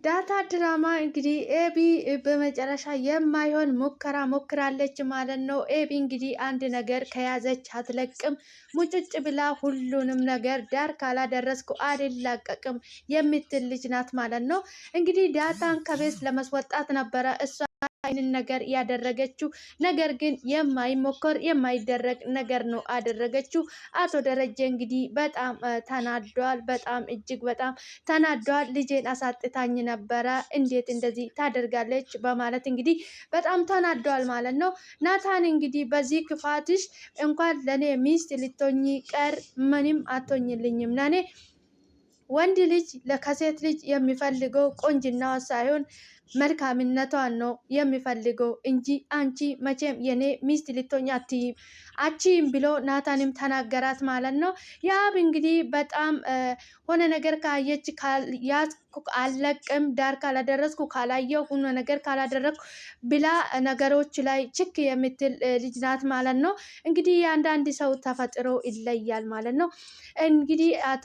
ዳታ ድራማ እንግዲህ ኤቢ በመጨረሻ የማይሆን ሙከራ ሞክራለች ማለት ነው። ኤቢ እንግዲህ አንድ ነገር ከያዘች አትለቅም። ሙጭጭ ብላ ሁሉንም ነገር ዳር ካላደረስኩ አልላቀቅም የምትል ልጅ ናት ማለት ነው። እንግዲህ ዳታን ከቤት ለመስወጣት ነበረ እሷ አይንን ነገር ያደረገችው። ነገር ግን የማይሞከር የማይደረግ ነገር ነው አደረገችው። አቶ ደረጀ እንግዲህ በጣም ተናዷል። በጣም እጅግ በጣም ተናዷል። ልጄን አሳጥታኝ ነበረ እንዴት እንደዚህ ታደርጋለች በማለት እንግዲህ በጣም ተናዷል ማለት ነው። ናታን እንግዲህ በዚህ ክፋትሽ እንኳን ለኔ ሚስት ልትሆኚ ቀር ምንም አትሆኝልኝም። ለኔ ወንድ ልጅ ከሴት ልጅ የሚፈልገው ቆንጅናዋ ሳይሆን መልካምነቷን ነው የሚፈልገው እንጂ አንቺ መቼም የኔ ሚስት ልትሆኚ አትችይም ብሎ ናታንም ተናገራት ማለት ነው። ያብ እንግዲህ በጣም ሆነ ነገር ካየች አልለቅም ዳር ካላደረስኩ ካላየው ሆነ ነገር ካላደረግኩ ብላ ነገሮች ላይ ችክ የምትል ልጅ ናት ማለት ነው። እንግዲህ የአንዳንድ ሰው ተፈጥሮ ይለያል ማለት ነው። እንግዲህ አቶ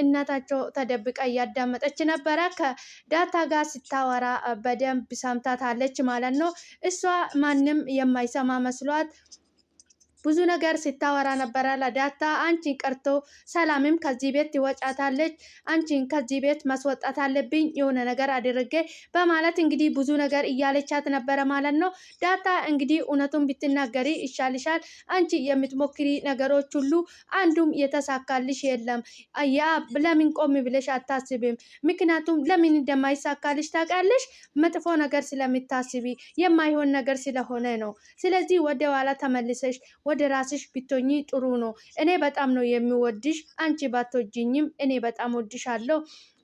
እናታቸው ተደብቃ እያዳመጠች ነበረ። ከዳታ ጋር ስታወራ በደንብ ሰምታታለች ማለት ነው። እሷ ማንም የማይሰማ መስሏት ብዙ ነገር ስታወራ ነበረ ለዳታ። አንቺን ቀርቶ ሰላምም ከዚህ ቤት ትወጫታለች፣ አንቺን ከዚህ ቤት ማስወጣት አለብኝ የሆነ ነገር አድርጌ በማለት እንግዲህ ብዙ ነገር እያለቻት ነበረ ማለት ነው። ዳታ እንግዲህ እውነቱን ብትናገሪ ይሻልሻል፣ አንቺ የምትሞክሪ ነገሮች ሁሉ አንዱም የተሳካልሽ የለም። ያ ለምን ቆም ብለሽ አታስቢም? ምክንያቱም ለምን እንደማይሳካልሽ ታውቃለሽ? መጥፎ ነገር ስለምታስቢ የማይሆን ነገር ስለሆነ ነው። ስለዚህ ወደ ኋላ ተመልሰሽ ወደ ራስሽ ብትሆኚ ጥሩ ነው። እኔ በጣም ነው የሚወድሽ፣ አንቺ ባትወጂኝም እኔ በጣም ወድሻለሁ፣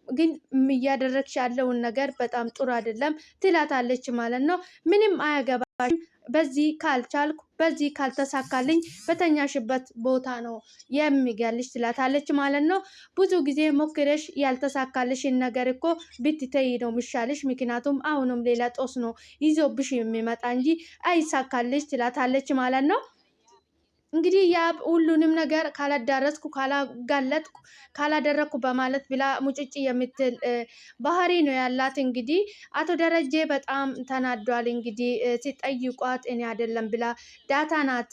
ግን እያደረግሽ ያለውን ነገር በጣም ጥሩ አይደለም ትላታለች ማለት ነው። ምንም አያገባሽም፣ በዚህ ካልቻልኩ በዚህ ካልተሳካልኝ በተኛሽበት ቦታ ነው የሚገልሽ ትላታለች ማለት ነው። ብዙ ጊዜ ሞክረሽ ያልተሳካልሽን ነገር እኮ ብትተይ ነው የሚሻልሽ፣ ምክንያቱም አሁንም ሌላ ጦስ ነው ይዞብሽ የሚመጣ እንጂ አይሳካልሽ ትላታለች ማለት ነው። እንግዲህ ያ ሁሉንም ነገር ካላዳረስኩ ካላጋለጥኩ ካላደረግኩ በማለት ብላ ሙጭጭ የምትል ባህሪ ነው ያላት። እንግዲህ አቶ ደረጀ በጣም ተናዷል። እንግዲህ ሲጠይቋት እኔ አይደለም ብላ ዳታ ናት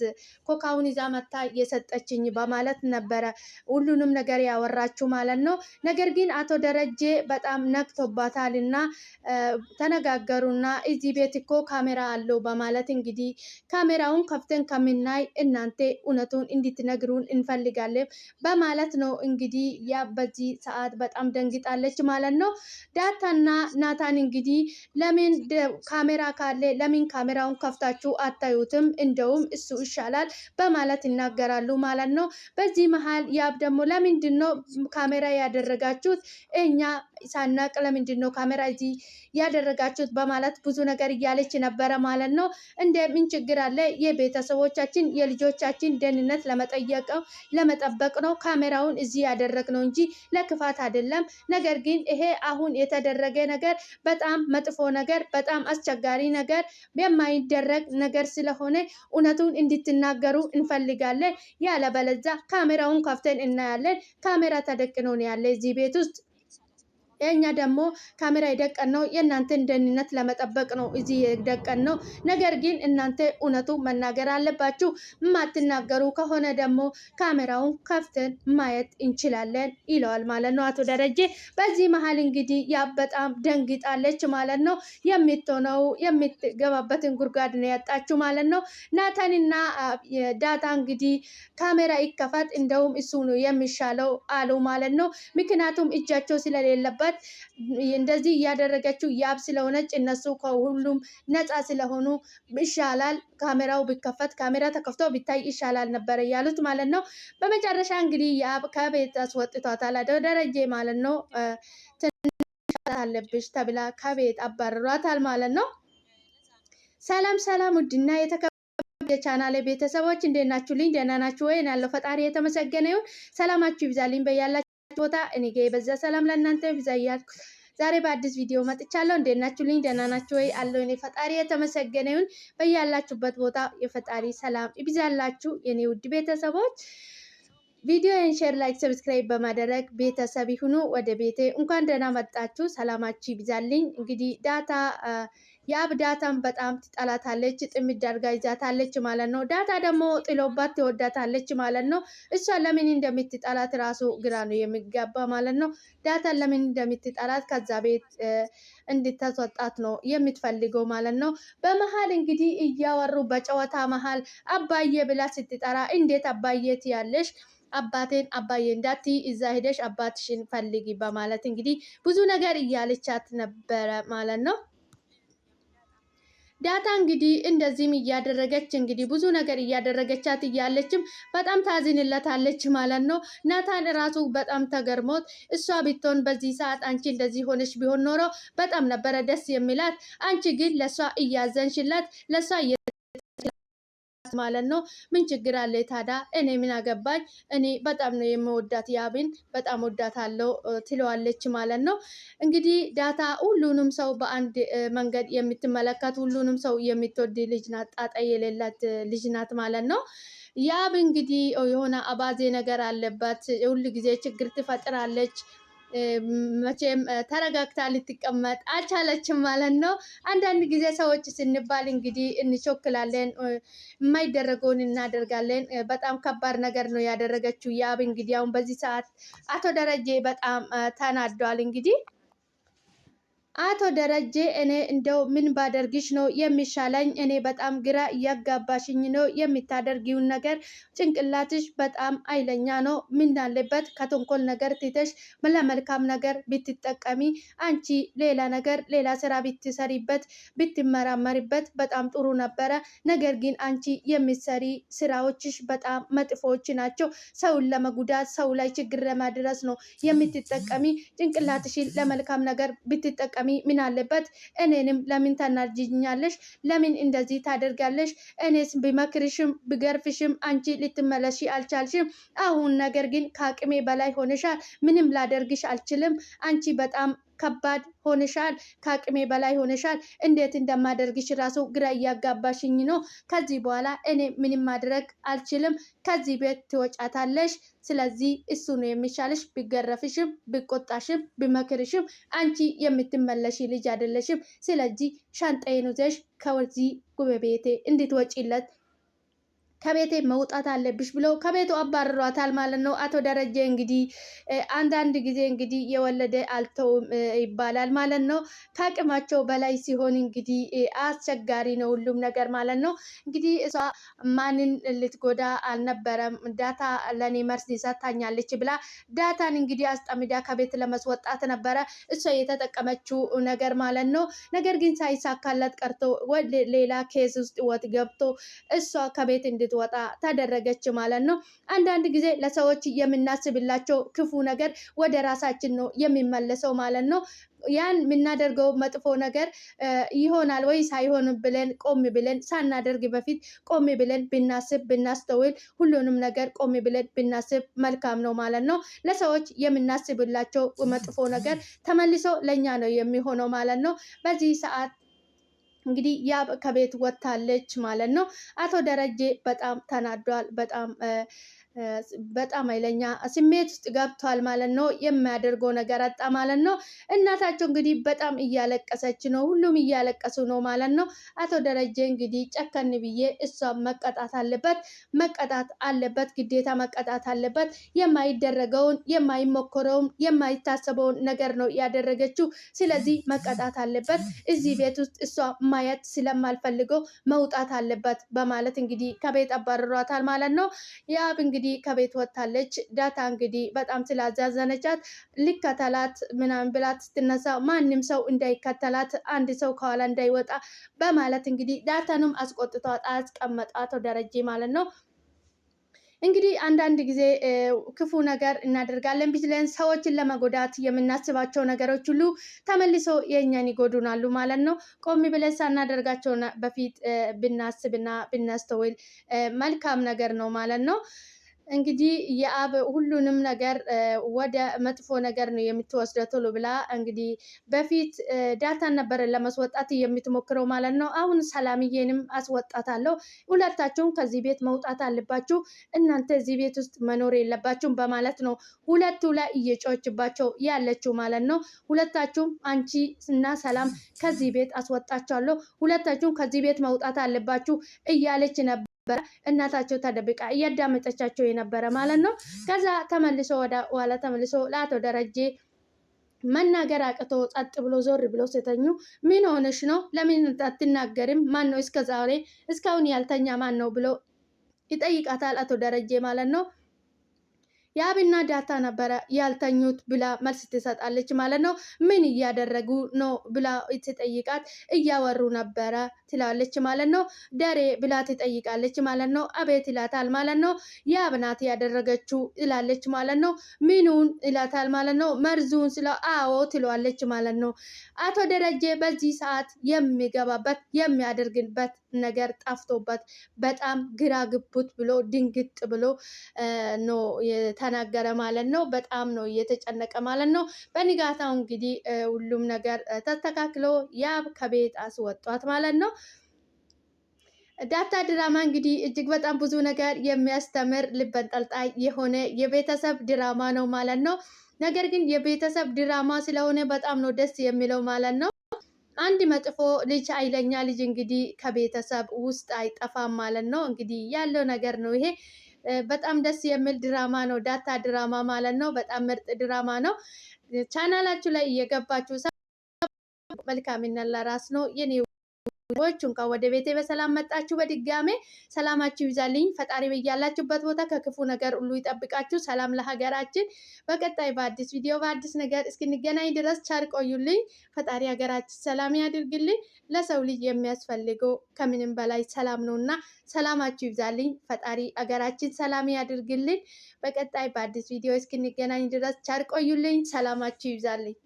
ኮካውን ይዛ መታ እየሰጠችኝ በማለት ነበረ ሁሉንም ነገር ያወራችው ማለት ነው። ነገር ግን አቶ ደረጀ በጣም ነክቶባታል እና ተነጋገሩና እዚህ ቤት እኮ ካሜራ አለው በማለት እንግዲህ ካሜራውን ከፍተን ከምናይ እናንተ እውነቱን እንድትነግሩን እንፈልጋለን በማለት ነው። እንግዲህ ያ በዚህ ሰዓት በጣም ደንግጣለች ማለት ነው። ዳታና ናታን እንግዲህ ለምን ካሜራ ካለ ለምን ካሜራውን ከፍታችሁ አታዩትም? እንደውም እሱ ይሻላል በማለት ይናገራሉ ማለት ነው። በዚህ መሀል ያብ ደግሞ ለምንድን ነው ካሜራ ያደረጋችሁት? እኛ ሳናቅ ለምንድን ነው ካሜራ እዚህ ያደረጋችሁት? በማለት ብዙ ነገር እያለች ነበረ ማለት ነው። እንደ ምን ችግር አለ? የቤተሰቦቻችን የልጆቻችን ደህንነት ለመጠበቅ ነው ካሜራውን እዚህ ያደረግነው እንጂ ለክፋት አይደለም። ነገር ግን ይሄ አሁን የተደረገ ነገር በጣም መጥፎ ነገር፣ በጣም አስቸጋሪ ነገር፣ የማይደረግ ነገር ስለሆነ እውነቱን እንድትናገሩ እንፈልጋለን። ያለበለዚያ ካሜራውን ከፍተን እናያለን። ካሜራ ተደቅኖ ነው ያለ እዚህ ቤት ውስጥ። የኛ ደግሞ ካሜራ የደቀን ነው የእናንተን ደህንነት ለመጠበቅ ነው እዚህ የደቀን ነው። ነገር ግን እናንተ እውነቱ መናገር አለባችሁ። የማትናገሩ ከሆነ ደግሞ ካሜራውን ከፍተን ማየት እንችላለን ይለዋል ማለት ነው አቶ ደረጀ። በዚህ መሀል እንግዲህ ያ በጣም ደንግጣለች ማለት ነው። የምትሆነው የምትገባበትን ጉድጓድ ነው ያጣችው ማለት ነው። ናታንና ዳታ እንግዲህ ካሜራ ይከፈት እንደውም እሱ ነው የሚሻለው አሉ ማለት ነው። ምክንያቱም እጃቸው ስለሌለበት እንደዚህ እያደረገችው ያብ ስለሆነች እነሱ ከሁሉም ነፃ ስለሆኑ ይሻላል ካሜራው ቢከፈት፣ ካሜራ ተከፍቶ ቢታይ ይሻላል ነበር ያሉት ማለት ነው። በመጨረሻ እንግዲህ ያብ ከቤት አስወጥቷታል ደረጀ ማለት ነው። ትንሽ አለብሽ ተብላ ከቤት አባረሯታል ማለት ነው። ሰላም ሰላም፣ ውድና የቻናሌ ቤተሰቦች እንዴት ናችሁልኝ? ደህና ናችሁ ወይ? ያለው ፈጣሪ የተመሰገነ ይሁን። ሰላማችሁ ይብዛልኝ በያላችሁ ቦታ። እኔ ጋር የበዛ ሰላም ለእናንተ ይብዛ እያልኩ ዛሬ በአዲስ ቪዲዮ መጥቻለሁ። እንዴት ናችሁልኝ? ደህና ናችሁ ወይ? አለው እኔ ፈጣሪ የተመሰገነ ይሁን። በያላችሁበት ቦታ የፈጣሪ ሰላም ይብዛላችሁ የኔ ውድ ቤተሰቦች። ቪዲዮን ሼር፣ ላይክ፣ ሰብስክራይብ በማድረግ ቤተሰብ ይሁኑ። ወደ ቤቴ እንኳን ደህና መጣችሁ። ሰላማችሁ ይብዛልኝ። እንግዲህ ዳታ የአብ ዳታን በጣም ትጠላታለች፣ ጥምድ አድርጋ ይዛታለች ማለት ነው። ዳታ ደግሞ ጥሎባት ትወዳታለች ማለት ነው። እሷ ለምን እንደምትጠላት ራሱ ግራ ነው የሚጋባ ማለት ነው። ዳታን ለምን እንደምትጠላት ከዛ ቤት እንድታስወጣት ነው የምትፈልገው ማለት ነው። በመሀል እንግዲህ እያወሩ በጨዋታ መሀል አባዬ ብላ ስትጠራ እንዴት አባዬ ትያለሽ? አባቴን አባዬ እንዳትዪ እዛ ሄደሽ አባትሽን ፈልጊ በማለት እንግዲህ ብዙ ነገር እያለቻት ነበረ ማለት ነው። ዳታ እንግዲህ እንደዚህም እያደረገች እንግዲህ ብዙ ነገር እያደረገቻት እያለችም በጣም ታዝንለታለች ማለት ነው። ናታን ራሱ በጣም ተገርሞት እሷ ብትሆን በዚህ ሰዓት አንቺ እንደዚህ ሆነች ቢሆን ኖሮ በጣም ነበረ ደስ የሚላት፣ አንቺ ግን ለእሷ እያዘንሽላት ለእሷ ማለት ነው። ምን ችግር አለ ታዲያ? እኔ ምን አገባኝ? እኔ በጣም ነው የምወዳት፣ ያብን በጣም ወዳታለሁ ትለዋለች ማለት ነው። እንግዲህ ዳታ ሁሉንም ሰው በአንድ መንገድ የምትመለከት ሁሉንም ሰው የምትወድ ልጅ ናት፣ ጣጣ የሌላት ልጅ ናት ማለት ነው። ያብ እንግዲህ የሆነ አባዜ ነገር አለባት፣ ሁሉ ጊዜ ችግር ትፈጥራለች። መቼም ተረጋግታ ልትቀመጥ አልቻለችም ማለት ነው። አንዳንድ ጊዜ ሰዎች ስንባል እንግዲህ እንቾክላለን፣ የማይደረገውን እናደርጋለን። በጣም ከባድ ነገር ነው ያደረገችው ያብ። እንግዲህ አሁን በዚህ ሰዓት አቶ ደረጀ በጣም ተናዷል እንግዲህ አቶ ደረጀ እኔ እንደው ምን ባደርግሽ ነው የሚሻለኝ? እኔ በጣም ግራ እያጋባሽኝ ነው የምታደርጊውን ነገር። ጭንቅላትሽ በጣም ኃይለኛ ነው። ምን አለበት ከተንኮል ነገር ትተሽ ለመልካም ነገር ብትጠቀሚ። አንቺ ሌላ ነገር ሌላ ስራ ብትሰሪበት ብትመራመሪበት በጣም ጥሩ ነበረ። ነገር ግን አንቺ የሚሰሪ ስራዎችሽ በጣም መጥፎዎች ናቸው። ሰውን ለመጉዳት ሰው ላይ ችግር ለማድረስ ነው የምትጠቀሚ። ጭንቅላትሽን ለመልካም ነገር ብትጠቀሚ ምን አለበት? እኔንም ለምን ታናጅኛለሽ? ለምን እንደዚህ ታደርጋለሽ? እኔስ ብመክርሽም ብገርፍሽም አንቺ ልትመለሺ አልቻልሽም። አሁን ነገር ግን ከአቅሜ በላይ ሆነሻል። ምንም ላደርግሽ አልችልም። አንቺ በጣም ከባድ ሆነሻል። ከአቅሜ በላይ ሆነሻል። እንዴት እንደማደርግሽ ራሱ ግራ እያጋባሽኝ ነው። ከዚህ በኋላ እኔ ምንም ማድረግ አልችልም። ከዚህ ቤት ትወጫታለሽ። ስለዚህ እሱ ነው የሚሻልሽ። ብገረፍሽም ብቆጣሽም ብመክርሽም አንቺ የምትመለሽ ልጅ አይደለሽም። ስለዚህ ሻንጣዬን ይዘሽ ከወዚህ ጉበቤቴ እንድትወጪለት ከቤቴ መውጣት አለብሽ ብሎ ከቤቱ አባርሯታል ማለት ነው። አቶ ደረጀ እንግዲህ አንዳንድ ጊዜ እንግዲህ የወለደ አልተውም ይባላል ማለት ነው። ከአቅማቸው በላይ ሲሆን እንግዲህ አስቸጋሪ ነው ሁሉም ነገር ማለት ነው። እንግዲህ እሷ ማንን ልትጎዳ አልነበረም። ዳታ ለእኔ መርስ ሰታኛለች ብላ ዳታን እንግዲህ አስጠምዳ ከቤት ለመስወጣት ነበረ እሷ የተጠቀመችው ነገር ማለት ነው። ነገር ግን ሳይሳካላት ቀርቶ ወደ ሌላ ኬስ ውስጥ ወት ገብቶ እሷ ከቤት እንድትወጣ ተደረገች ማለት ነው። አንዳንድ ጊዜ ለሰዎች የምናስብላቸው ክፉ ነገር ወደ ራሳችን ነው የሚመለሰው ማለት ነው። ያን የምናደርገው መጥፎ ነገር ይሆናል ወይ ሳይሆን ብለን ቆም ብለን ሳናደርግ በፊት ቆም ብለን ብናስብ ብናስተውል ሁሉንም ነገር ቆም ብለን ብናስብ መልካም ነው ማለት ነው። ለሰዎች የምናስብላቸው መጥፎ ነገር ተመልሶ ለእኛ ነው የሚሆነው ማለት ነው። በዚህ ሰዓት እንግዲህ ያብ ከቤት ወጥታለች ማለት ነው። አቶ ደረጀ በጣም ተናዷል። በጣም ኃይለኛ ስሜት ውስጥ ገብቷል ማለት ነው። የሚያደርገው ነገር አጣ ማለት ነው። እናታቸው እንግዲህ በጣም እያለቀሰች ነው። ሁሉም እያለቀሱ ነው ማለት ነው። አቶ ደረጀ እንግዲህ ጨከን ብዬ እሷ መቀጣት አለበት ግዴታ መቀጣት አለበት። የማይደረገውን የማይሞከረውን የማይታሰበውን ነገር ነው ያደረገችው። ስለዚህ መቀጣት አለበት። እዚህ ቤት ውስጥ እሷ ማየት ስለማልፈልገው መውጣት አለበት በማለት እንግዲህ ከቤት አባርሯታል ማለት ነው። ያብ እንግዲህ ከቤት ወጥታለች። ዳታ እንግዲህ በጣም ስላዛዘነቻት ልከተላት ምናምን ብላት ስትነሳ ማንም ሰው እንዳይከተላት አንድ ሰው ከኋላ እንዳይወጣ በማለት እንግዲህ ዳታንም አስቆጥቷት አስቀመጣት ደረጀ ማለት ነው። እንግዲህ አንዳንድ ጊዜ ክፉ ነገር እናደርጋለን ብለን ሰዎችን ለመጎዳት የምናስባቸው ነገሮች ሁሉ ተመልሶ የእኛን ይጎዱናሉ ማለት ነው። ቆም ብለን ሳናደርጋቸው በፊት ብናስብና ብናስተውል መልካም ነገር ነው ማለት ነው። እንግዲህ የአብ ሁሉንም ነገር ወደ መጥፎ ነገር ነው የምትወስደው ቶሎ ብላ። እንግዲህ በፊት ዳታን ነበረ ለማስወጣት የምትሞክረው ማለት ነው። አሁን ሰላምዬንም አስወጣታለሁ፣ ሁለታችሁም ከዚህ ቤት መውጣት አለባችሁ፣ እናንተ እዚህ ቤት ውስጥ መኖር የለባችሁም በማለት ነው ሁለቱ ላይ እየጮችባቸው ያለችው ማለት ነው። ሁለታችሁም አንቺ እና ሰላም ከዚህ ቤት አስወጣችኋለሁ፣ ሁለታችሁም ከዚህ ቤት መውጣት አለባችሁ እያለች ነበር እናታቸው ተደብቃ እያዳመጠቻቸው የነበረ ማለት ነው። ከዛ ተመልሶ ወደ ኋላ ተመልሶ ለአቶ ደረጀ መናገር አቅቶ ጸጥ ብሎ ዞር ብሎ ሲተኙ ምን ሆነሽ ነው? ለምን አትናገርም? ማን ነው እስከዛሬ እስካሁን ያልተኛ ማን ነው ብሎ ይጠይቃታል አቶ ደረጀ ማለት ነው። የአብና ዳታ ነበረ ያልተኙት ብላ መልስ ትሰጣለች ማለት ነው። ምን እያደረጉ ነው ብላ ትጠይቃት፣ እያወሩ ነበረ ትላለች ማለት ነው። ደሬ ብላ ትጠይቃለች ማለት ነው። አቤት ይላታል ማለት ነው። የአብ ናት ያደረገችው ይላለች ማለት ነው። ምኑን ይላታል ማለት ነው። መርዙን ስለ አዎ ትለዋለች ማለት ነው። አቶ ደረጀ በዚህ ሰዓት የሚገባበት የሚያደርግበት ነገር ጠፍቶበት በጣም ግራ ግቡት ብሎ ድንግጥ ብሎ ነው ተናገረ ማለት ነው። በጣም ነው እየተጨነቀ ማለት ነው። በንጋታው እንግዲህ ሁሉም ነገር ተስተካክሎ ያብ ከቤት አስወጧት ማለት ነው። ዳታ ድራማ እንግዲህ እጅግ በጣም ብዙ ነገር የሚያስተምር ልብ አንጠልጣይ የሆነ የቤተሰብ ድራማ ነው ማለት ነው። ነገር ግን የቤተሰብ ድራማ ስለሆነ በጣም ነው ደስ የሚለው ማለት ነው። አንድ መጥፎ ልጅ ኃይለኛ ልጅ እንግዲህ ከቤተሰብ ውስጥ አይጠፋም ማለት ነው። እንግዲህ ያለው ነገር ነው ይሄ። በጣም ደስ የሚል ድራማ ነው ዳታ ድራማ ማለት ነው። በጣም ምርጥ ድራማ ነው። ቻናላችሁ ላይ እየገባችሁ መልካምነት ለራስ ነው የኔ ዎች እንኳን ወደ ቤቴ በሰላም መጣችሁ። በድጋሜ ሰላማችሁ ይብዛልኝ። ፈጣሪ በያላችሁበት ቦታ ከክፉ ነገር ሁሉ ይጠብቃችሁ። ሰላም ለሀገራችን። በቀጣይ በአዲስ ቪዲዮ በአዲስ ነገር እስክንገናኝ ድረስ ቻር ቆዩልኝ። ፈጣሪ ሀገራችን ሰላም ያድርግልኝ። ለሰው ልጅ የሚያስፈልገው ከምንም በላይ ሰላም ነውና ሰላማችሁ ይብዛልኝ። ፈጣሪ ሀገራችን ሰላም ያድርግልኝ። በቀጣይ በአዲስ ቪዲዮ እስክንገናኝ ድረስ ቻር ቆዩልኝ። ሰላማችሁ ይብዛልኝ።